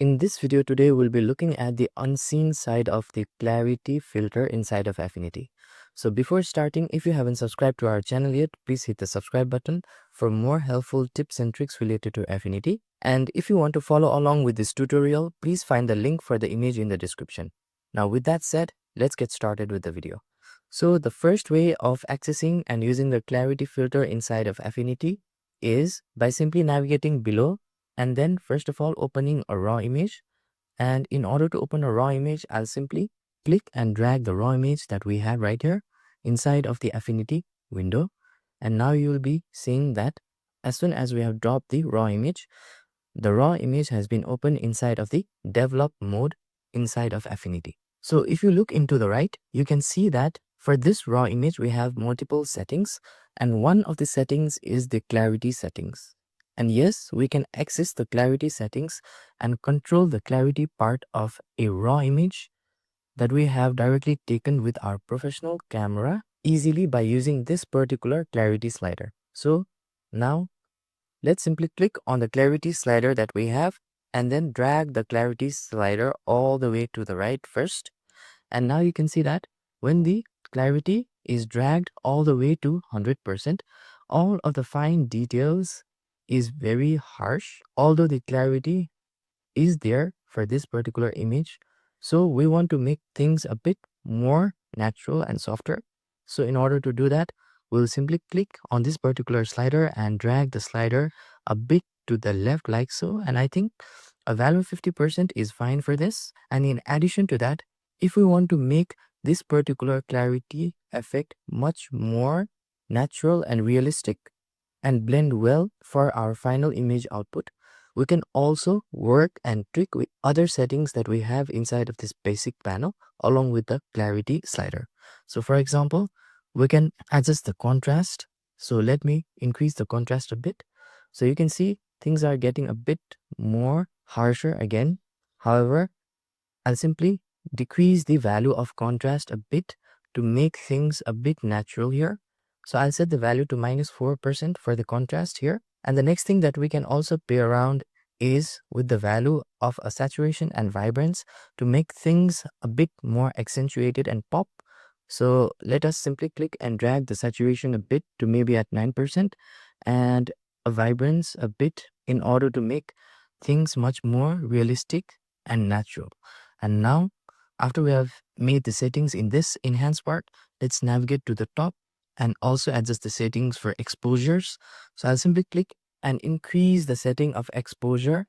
In this video today, we'll be looking at the unseen side of the clarity filter inside of Affinity. So before starting, if you haven't subscribed to our channel yet, please hit the subscribe button for more helpful tips and tricks related to Affinity. And if you want to follow along with this tutorial, please find the link for the image in the description. Now with that said, let's get started with the video. So the first way of accessing and using the clarity filter inside of Affinity is by simply navigating below and then first of all opening a raw image. And in order to open a raw image, I'll simply click and drag the raw image that we have right here inside of the Affinity window. And now you will be seeing that as soon as we have dropped the raw image, the raw image has been opened inside of the develop mode inside of Affinity. So if you look into the right, you can see that for this raw image, we have multiple settings, and one of the settings is the clarity settings. And yes, we can access the clarity settings and control the clarity part of a raw image that we have directly taken with our professional camera easily by using this particular clarity slider. So now let's simply click on the clarity slider that we have and then drag the clarity slider all the way to the right first. And now you can see that when the clarity is dragged all the way to 100%, all of the fine details is very harsh, although the clarity is there for this particular image. So we want to make things a bit more natural and softer. So in order to do that, we'll simply click on this particular slider and drag the slider a bit to the left like so. And I think a value of 50% is fine for this. And in addition to that, if we want to make this particular clarity effect much more natural and realistic and blend well for our final image output, we can also work and trick with other settings that we have inside of this basic panel along with the clarity slider. So for example, we can adjust the contrast. So let me increase the contrast a bit. So you can see things are getting a bit more harsher again. However, I'll simply decrease the value of contrast a bit to make things a bit natural here. So I'll set the value to -4% for the contrast here. And the next thing that we can also play around is with the value of a saturation and vibrance to make things a bit more accentuated and pop. So let us simply click and drag the saturation a bit to maybe at 9% and a vibrance a bit in order to make things much more realistic and natural. And now, after we have made the settings in this enhanced part, let's navigate to the top and also adjust the settings for exposures. So I'll simply click and increase the setting of exposure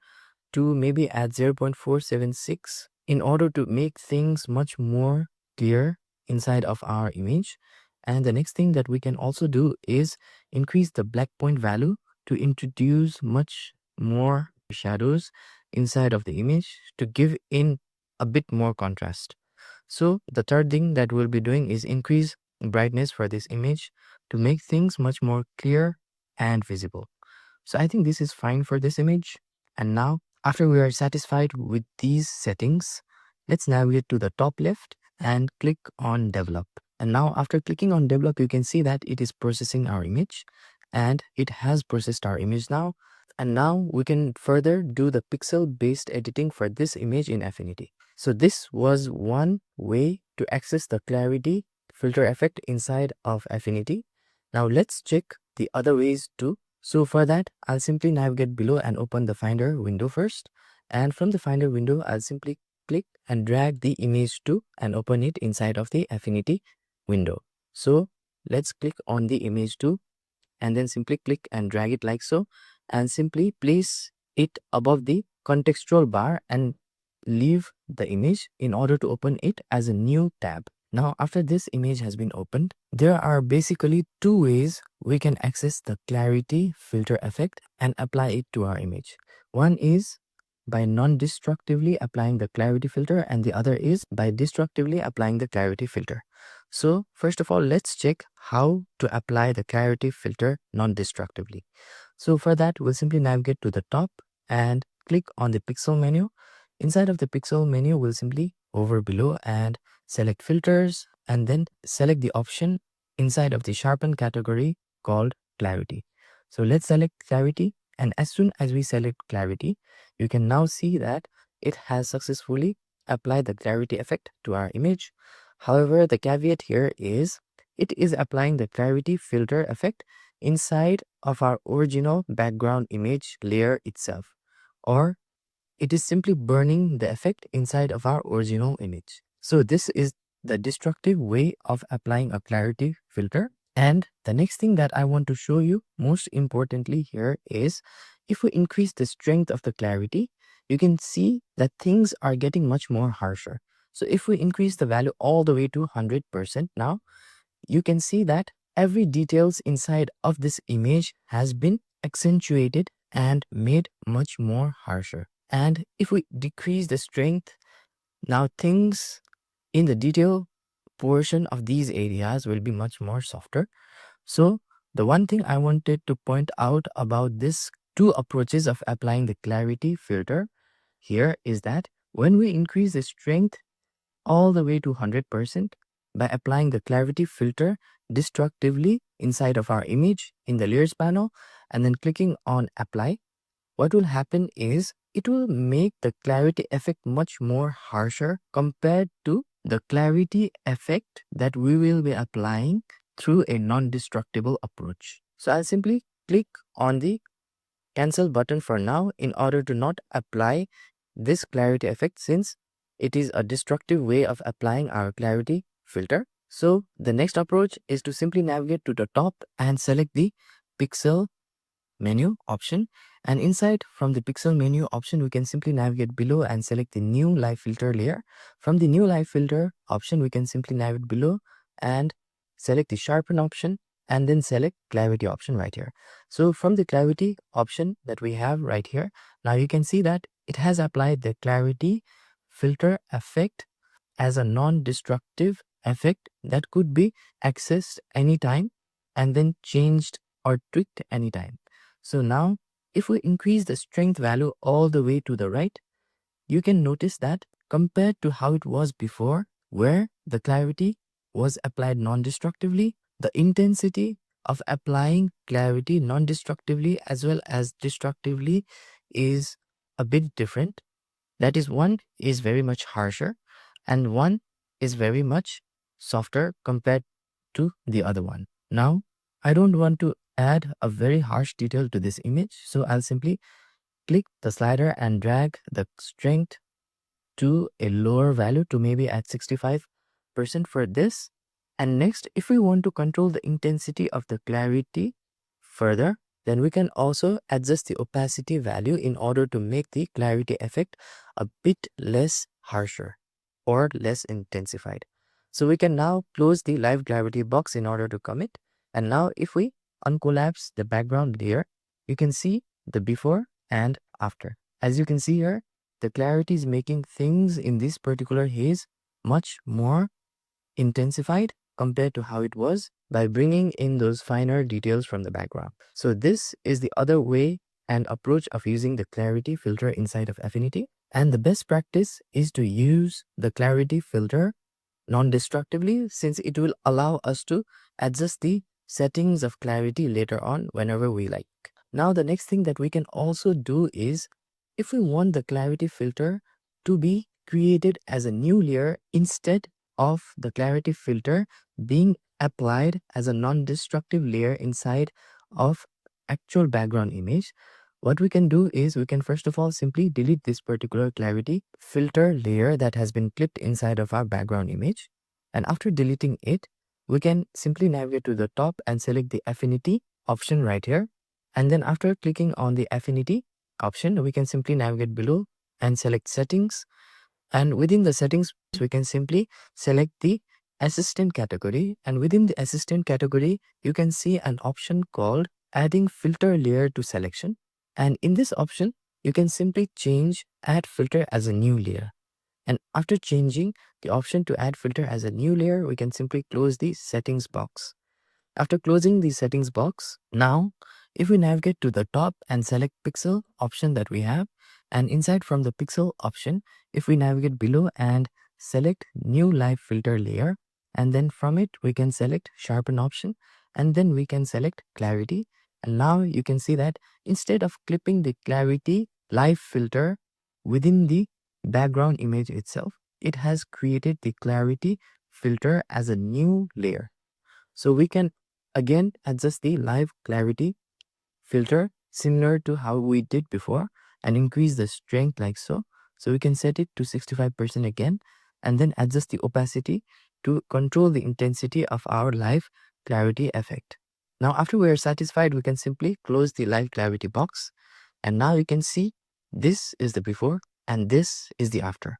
to maybe at 0.476 in order to make things much more clear inside of our image. And the next thing that we can also do is increase the black point value to introduce much more shadows inside of the image to give in a bit more contrast. So the third thing that we'll be doing is increase brightness for this image to make things much more clear and visible. So I think this is fine for this image. And now, after we are satisfied with these settings, let's navigate to the top left and click on develop. And now after clicking on develop, you can see that it is processing our image and it has processed our image now. And now we can further do the pixel based editing for this image in Affinity. So this was one way to access the clarity filter effect inside of Affinity. Now let's check the other ways too. So for that, I'll simply navigate below and open the Finder window first. And from the Finder window, I'll simply click and drag the image to and open it inside of the Affinity window. So let's click on the image to and then simply click and drag it like so and simply place it above the contextual bar and leave the image in order to open it as a new tab. Now, after this image has been opened, there are basically two ways we can access the clarity filter effect and apply it to our image. One is by non-destructively applying the clarity filter and the other is by destructively applying the clarity filter. So first of all, let's check how to apply the clarity filter non-destructively. So for that, we'll simply navigate to the top and click on the pixel menu. Inside of the pixel menu, we'll simply hover below and select filters and then select the option inside of the sharpen category called clarity. So let's select clarity, and as soon as we select clarity, you can now see that it has successfully applied the clarity effect to our image. However, the caveat here is it is applying the clarity filter effect inside of our original background image layer itself, or it is simply burning the effect inside of our original image. So this is the destructive way of applying a clarity filter. And the next thing that I want to show you most importantly here is if we increase the strength of the clarity, you can see that things are getting much more harsher. So if we increase the value all the way to 100% now, you can see that every details inside of this image has been accentuated and made much more harsher. And if we decrease the strength, now things in the detail portion of these areas will be much more softer. So the one thing I wanted to point out about this two approaches of applying the clarity filter here is that when we increase the strength all the way to 100% by applying the clarity filter destructively inside of our image in the layers panel and then clicking on apply, what will happen is it will make the clarity effect much more harsher compared to the clarity effect that we will be applying through a non-destructible approach. So I'll simply click on the cancel button for now in order to not apply this clarity effect since it is a destructive way of applying our clarity filter. So the next approach is to simply navigate to the top and select the pixel menu option, and inside from the pixel menu option we can simply navigate below and select the new live filter layer. From the new live filter option we can simply navigate below and select the sharpen option and then select clarity option right here. So from the clarity option that we have right here, now you can see that it has applied the clarity filter effect as a non-destructive effect that could be accessed anytime and then changed or tweaked anytime. So now if we increase the strength value all the way to the right, you can notice that compared to how it was before, where the clarity was applied non-destructively, the intensity of applying clarity non-destructively as well as destructively is a bit different. That is, one is very much harsher and one is very much softer compared to the other one. Now, I don't want to add a very harsh detail to this image, so I'll simply click the slider and drag the strength to a lower value to maybe at 65% for this. And next, if we want to control the intensity of the clarity further, then we can also adjust the opacity value in order to make the clarity effect a bit less harsher or less intensified. So we can now close the live gravity box in order to commit. And now if we uncollapse the background layer, you can see the before and after. As you can see here, the clarity is making things in this particular haze much more intensified compared to how it was by bringing in those finer details from the background. So this is the other way and approach of using the clarity filter inside of Affinity. And the best practice is to use the clarity filter non-destructively since it will allow us to adjust the settings of clarity later on whenever we like. Now the next thing that we can also do is if we want the clarity filter to be created as a new layer instead of the clarity filter being applied as a non-destructive layer inside of actual background image, what we can do is we can first of all simply delete this particular clarity filter layer that has been clipped inside of our background image. And after deleting it, we can simply navigate to the top and select the affinity option right here. And then after clicking on the affinity option, we can simply navigate below and select settings. And within the settings, we can simply select the assistant category. And within the assistant category, you can see an option called adding filter layer to selection. And in this option, you can simply change add filter as a new layer. And after changing the option to add filter as a new layer, we can simply close the settings box. After closing the settings box, now if we navigate to the top and select pixel option that we have, and inside from the pixel option, if we navigate below and select new live filter layer, and then from it we can select sharpen option, and then we can select clarity. And now you can see that instead of clipping the clarity live filter within the background image itself, it has created the clarity filter as a new layer. So we can again adjust the live clarity filter similar to how we did before and increase the strength like so. So we can set it to 65% again and then adjust the opacity to control the intensity of our live clarity effect. Now after we are satisfied, we can simply close the live clarity box, and now you can see this is the before and this is the after.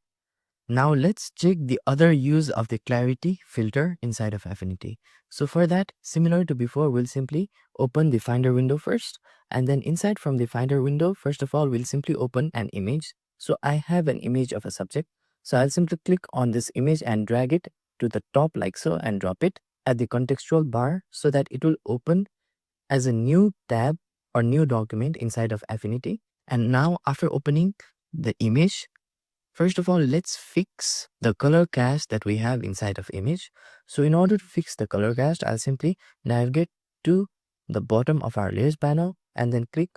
Now let's check the other use of the clarity filter inside of Affinity. So for that, similar to before, we'll simply open the Finder window first, and then inside from the Finder window, first of all, we'll simply open an image. So I have an image of a subject. So I'll simply click on this image and drag it to the top like so and drop it at the contextual bar so that it will open as a new tab or new document inside of Affinity. And now after opening the image, first of all, let's fix the color cast that we have inside of image. So in order to fix the color cast, I'll simply navigate to the bottom of our layers panel and then click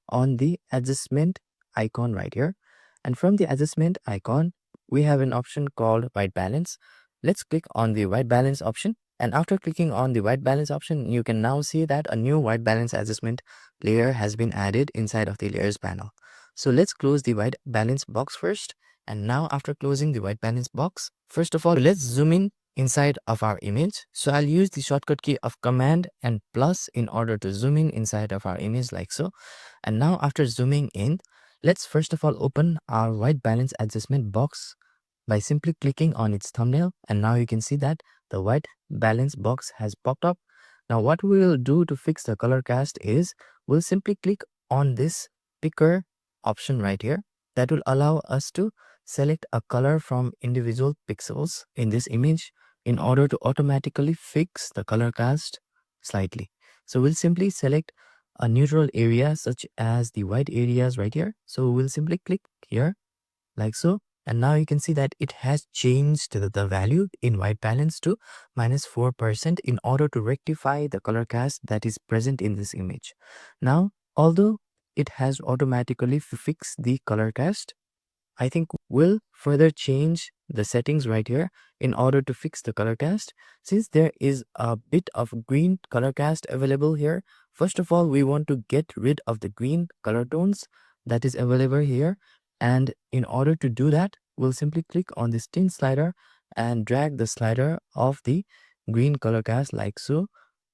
on the adjustment icon right here. And from the adjustment icon, we have an option called white balance. Let's click on the white balance option. And after clicking on the white balance option, you can now see that a new white balance adjustment layer has been added inside of the layers panel. So let's close the white balance box first. And now after closing the white balance box, first of all, let's zoom in inside of our image. So I'll use the shortcut key of Command and plus in order to zoom in inside of our image like so. And now after zooming in, let's first of all open our white balance adjustment box by simply clicking on its thumbnail. And now you can see that the white balance box has popped up. Now what we will do to fix the color cast is we'll simply click on this picker option right here that will allow us to select a color from individual pixels in this image in order to automatically fix the color cast slightly. So we'll simply select a neutral area such as the white areas right here. So we'll simply click here like so. And now you can see that it has changed the value in white balance to -4% in order to rectify the color cast that is present in this image. Now, although it has automatically fixed the color cast, I think we'll further change the settings right here in order to fix the color cast. Since there is a bit of green color cast available here, first of all, we want to get rid of the green color tones that is available here. And in order to do that, we'll simply click on this tint slider and drag the slider of the green color cast like so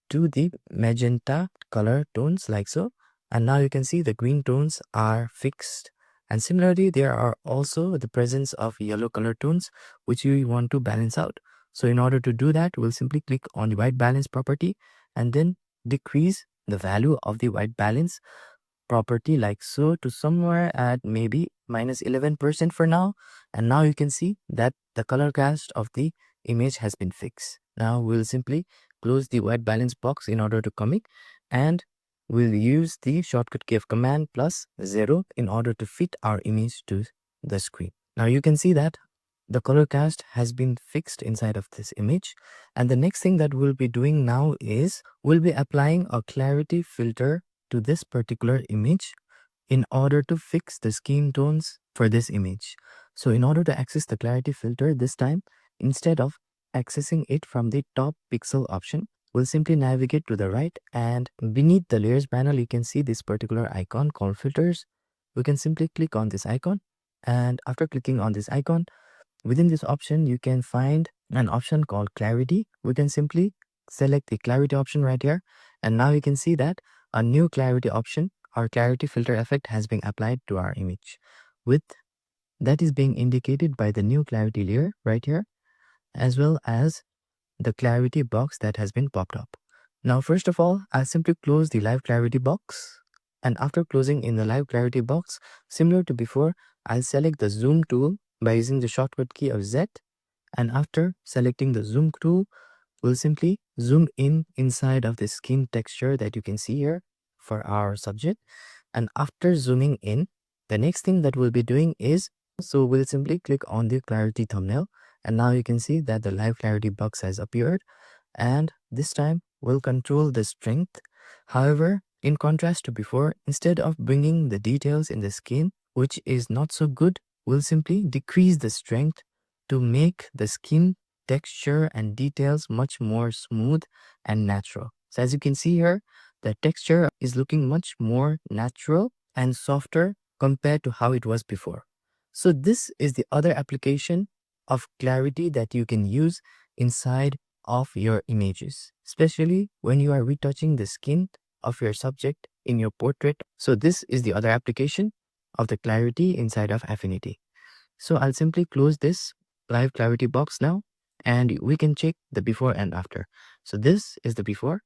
to the magenta color tones like so. And now you can see the green tones are fixed. And similarly, there are also the presence of yellow color tones, which we want to balance out. So in order to do that, we'll simply click on the white balance property and then decrease the value of the white balance property like so to somewhere at maybe -11% for now. And now you can see that the color cast of the image has been fixed. Now we'll simply close the white balance box in order to commit, and we'll use the shortcut key of Command plus 0 in order to fit our image to the screen. Now you can see that the color cast has been fixed inside of this image. And the next thing that we'll be doing now is we'll be applying a clarity filter to this particular image in order to fix the skin tones for this image. So in order to access the clarity filter this time, instead of accessing it from the top pixel option, we'll simply navigate to the right, and beneath the layers panel, you can see this particular icon called filters. We can simply click on this icon, and after clicking on this icon, within this option, you can find an option called clarity. We can simply select the clarity option right here. And now you can see that a new clarity option or clarity filter effect has been applied to our image. With that is being indicated by the new clarity layer right here, as well as the clarity box that has been popped up. Now, first of all, I'll simply close the live clarity box. And after closing in the live clarity box, similar to before, I'll select the zoom tool by using the shortcut key of Z. And after selecting the zoom tool, we'll simply zoom in inside of the skin texture that you can see here for our subject. And after zooming in, the next thing that we'll be doing is, so we'll simply click on the clarity thumbnail. And now you can see that the live clarity box has appeared. And this time we'll control the strength. However, in contrast to before, instead of bringing the details in the skin, which is not so good will simply decrease the strength to make the skin texture and details much more smooth and natural. So as you can see here, the texture is looking much more natural and softer compared to how it was before. So this is the other application of clarity that you can use inside of your images, especially when you are retouching the skin of your subject in your portrait. So this is the other application of the clarity inside of Affinity. So I'll simply close this live clarity box now, and we can check the before and after. So this is the before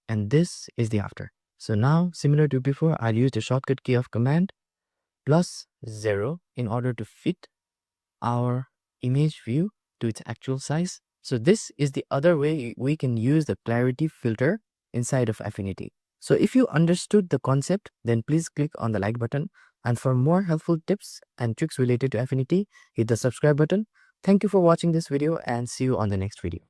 and this is the after. So now, similar to before, I'll use the shortcut key of Command plus 0 in order to fit our image view to its actual size. So this is the other way we can use the clarity filter inside of Affinity. So if you understood the concept, then please click on the like button. And for more helpful tips and tricks related to Affinity, hit the subscribe button. Thank you for watching this video and see you on the next video.